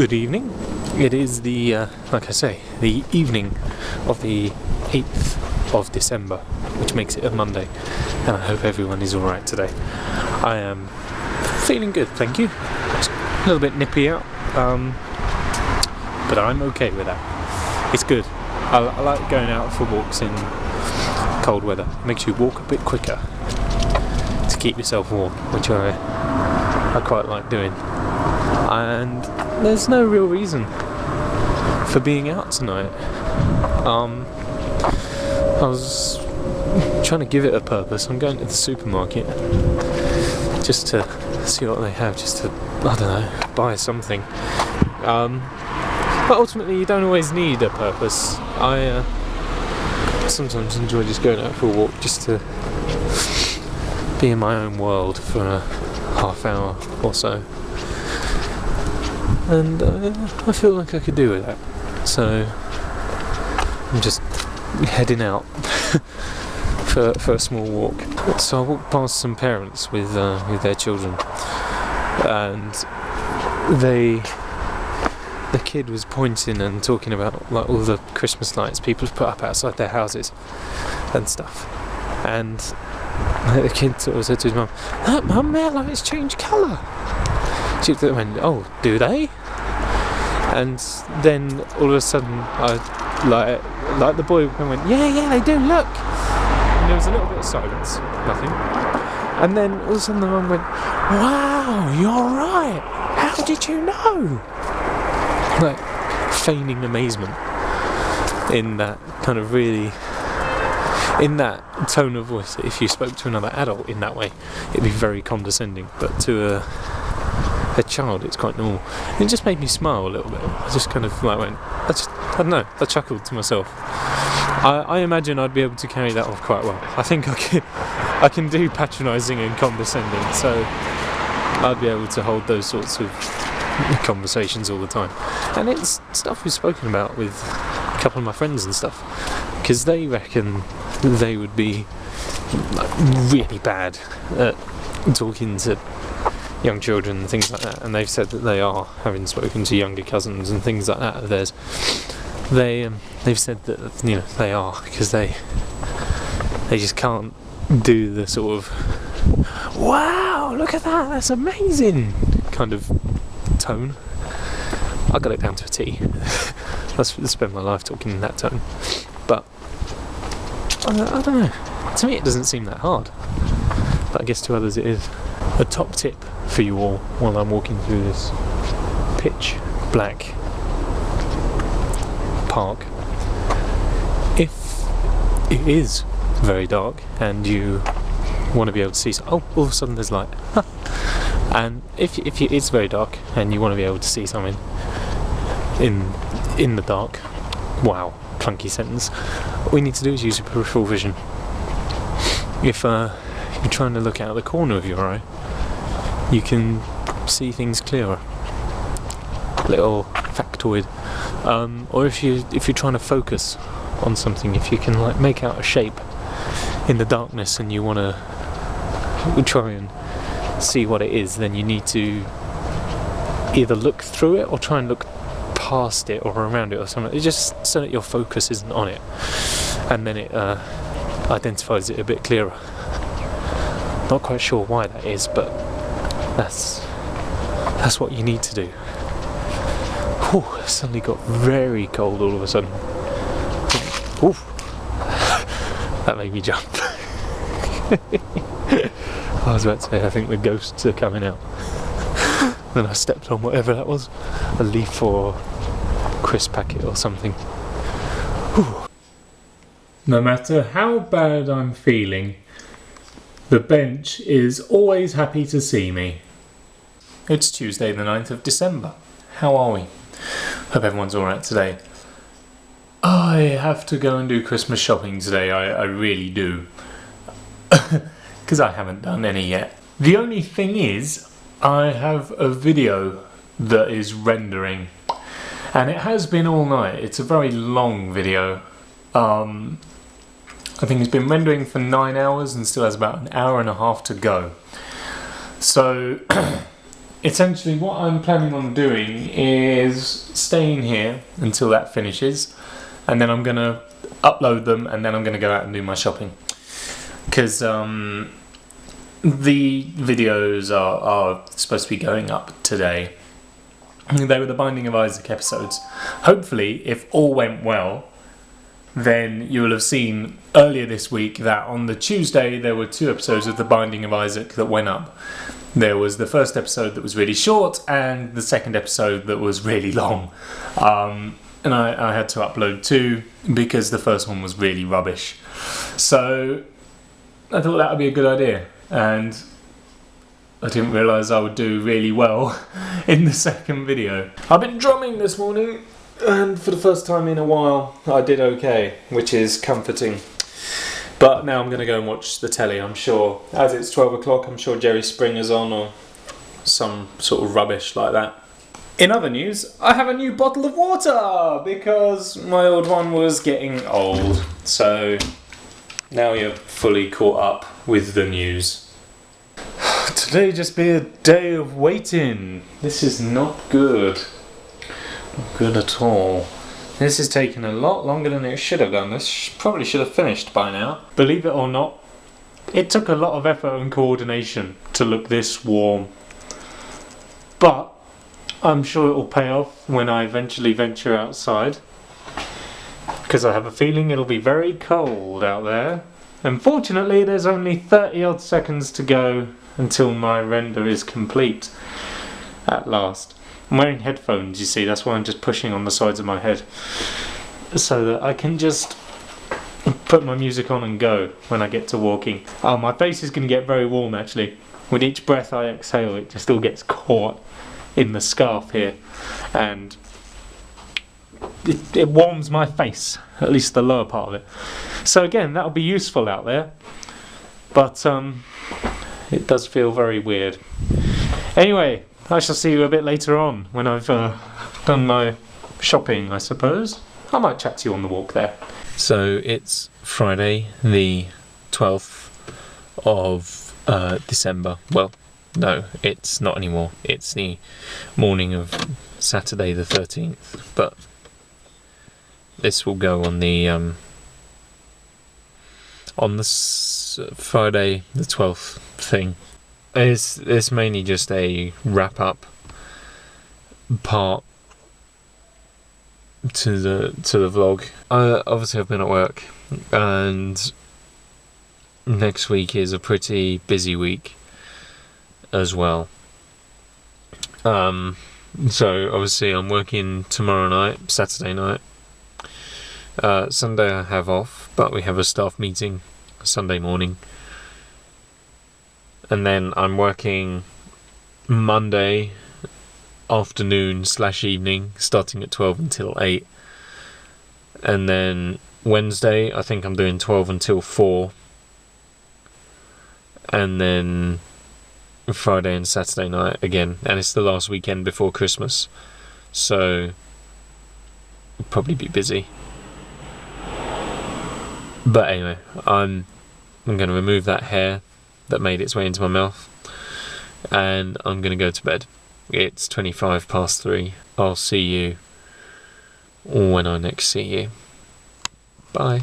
Good evening. It is the, like I say, the evening of the 8th of December, which makes it a Monday, and I hope everyone is alright today. I am feeling good, thank you. It's a little bit nippy out, but I'm okay with that. It's good. I like going out for walks in cold weather. It makes you walk a bit quicker to keep yourself warm, which I quite like doing. And there's no real reason for being out tonight. I was trying to give it a purpose. I'm going to the supermarket just to see what they have, just to, I don't know, buy something. But ultimately you don't always need a purpose. I sometimes enjoy just going out for a walk just to be in my own world for a half hour or so. And I feel like I could do with that, so I'm just heading out for a small walk. So I walked past some parents with their children, and the kid was pointing and talking about like all the Christmas lights people have put up outside their houses and stuff. And the kid sort of said to his mum, "Look, Mum, their lights change colour." She looked at him and went, "Oh, do they?" And then all of a sudden, I like the boy went, "Yeah, they do. Look." And there was a little bit of silence, nothing. And then all of a sudden, the mum went, "Wow, you're right. How did you know?" Like feigning amazement in that kind of really, in that tone of voice. That if you spoke to another adult in that way, it'd be very condescending. But to a child, it's quite normal. And it just made me smile a little bit. I just kind of like went, I don't know, I chuckled to myself. I imagine I'd be able to carry that off quite well. I think I can do patronising and condescending, so I'd be able to hold those sorts of conversations all the time. And it's stuff we've spoken about with a couple of my friends and stuff, because they reckon they would be like, really bad at talking to young children and things like that, and they've said that they are, having spoken to younger cousins and things like that of theirs, they've said that, you know, they are, because they just can't do the sort of "wow, look at that, that's amazing" kind of tone. I got it down to a T. I spend my life talking in that tone, but I don't know, to me it doesn't seem that hard, but I guess to others it is. A top tip for you all while I'm walking through this pitch black park: if it is very dark and you want to be able to see all of a sudden there's light and if it is very dark and you want to be able to see something in the dark, wow, clunky sentence, what we need to do is use your peripheral vision. If you're trying to look out the corner of your eye, you can see things clearer. Little factoid. Or if you're trying to focus on something, if you can like make out a shape in the darkness and you want to try and see what it is, then you need to either look through it or try and look past it or around it or something. It's just so that your focus isn't on it, and then it identifies it a bit clearer. Not quite sure why that is, but that's what you need to do. Whew, it suddenly got very cold all of a sudden. Ooh, that made me jump. I was about to say, I think the ghosts are coming out. Then I stepped on whatever that was, a leaf or crisp packet or something. Whew. No matter how bad I'm feeling, the bench is always happy to see me. It's Tuesday the 9th of December. How are we? Hope everyone's alright today. I have to go and do Christmas shopping today, I really do. Because I haven't done any yet. The only thing is, I have a video that is rendering. And it has been all night. It's a very long video. I think it's been rendering for 9 hours and still has about an hour and a half to go. So essentially what I'm planning on doing is staying here until that finishes, and then I'm going to upload them, and then I'm going to go out and do my shopping. Because the videos are supposed to be going up today. They were the Binding of Isaac episodes. Hopefully, if all went well, then you will have seen earlier this week that on the Tuesday there were 2 episodes of the Binding of Isaac that went up. There was the first episode that was really short and the second episode that was really long. And I had to upload 2 because the first one was really rubbish. So I thought that would be a good idea, and I didn't realise I would do really well in the second video. I've been drumming this morning, and for the first time in a while I did okay, which is comforting. But now I'm going to go and watch the telly, I'm sure. As it's 12 o'clock, I'm sure Jerry Springer's on, or some sort of rubbish like that. In other news, I have a new bottle of water, because my old one was getting old. So now you're fully caught up with the news. Today just be a day of waiting. This is not good. Not good at all. This is taking a lot longer than it should have done. This probably should have finished by now. Believe it or not, it took a lot of effort and coordination to look this warm. But I'm sure it will pay off when I eventually venture outside, because I have a feeling it'll be very cold out there. Unfortunately, there's only 30 odd seconds to go until my render is complete at last. I'm wearing headphones, you see, that's why I'm just pushing on the sides of my head, so that I can just put my music on and go when I get to walking. Oh, my face is going to get very warm actually. With each breath I exhale, it just all gets caught in the scarf here, and it warms my face, at least the lower part of it. So again, that'll be useful out there, but it does feel very weird. Anyway, I shall see you a bit later on when I've done my shopping, I suppose. I might chat to you on the walk there. So it's Friday the 12th of December. Well, no, it's not anymore. It's the morning of Saturday the 13th, but this will go on the Friday the 12th thing. It's mainly just a wrap up part to the vlog. Obviously I've been at work, and next week is a pretty busy week as well. So obviously I'm working tomorrow night, Saturday night. Sunday I have off, but we have a staff meeting Sunday morning. And then I'm working Monday afternoon / evening, starting at 12 until 8. And then Wednesday, I think I'm doing 12 until 4. And then Friday and Saturday night again. And it's the last weekend before Christmas, so I'll probably be busy. But anyway, I'm going to remove that hair that made its way into my mouth, and I'm going to go to bed. It's 3:25. I'll see you when I next see you. Bye.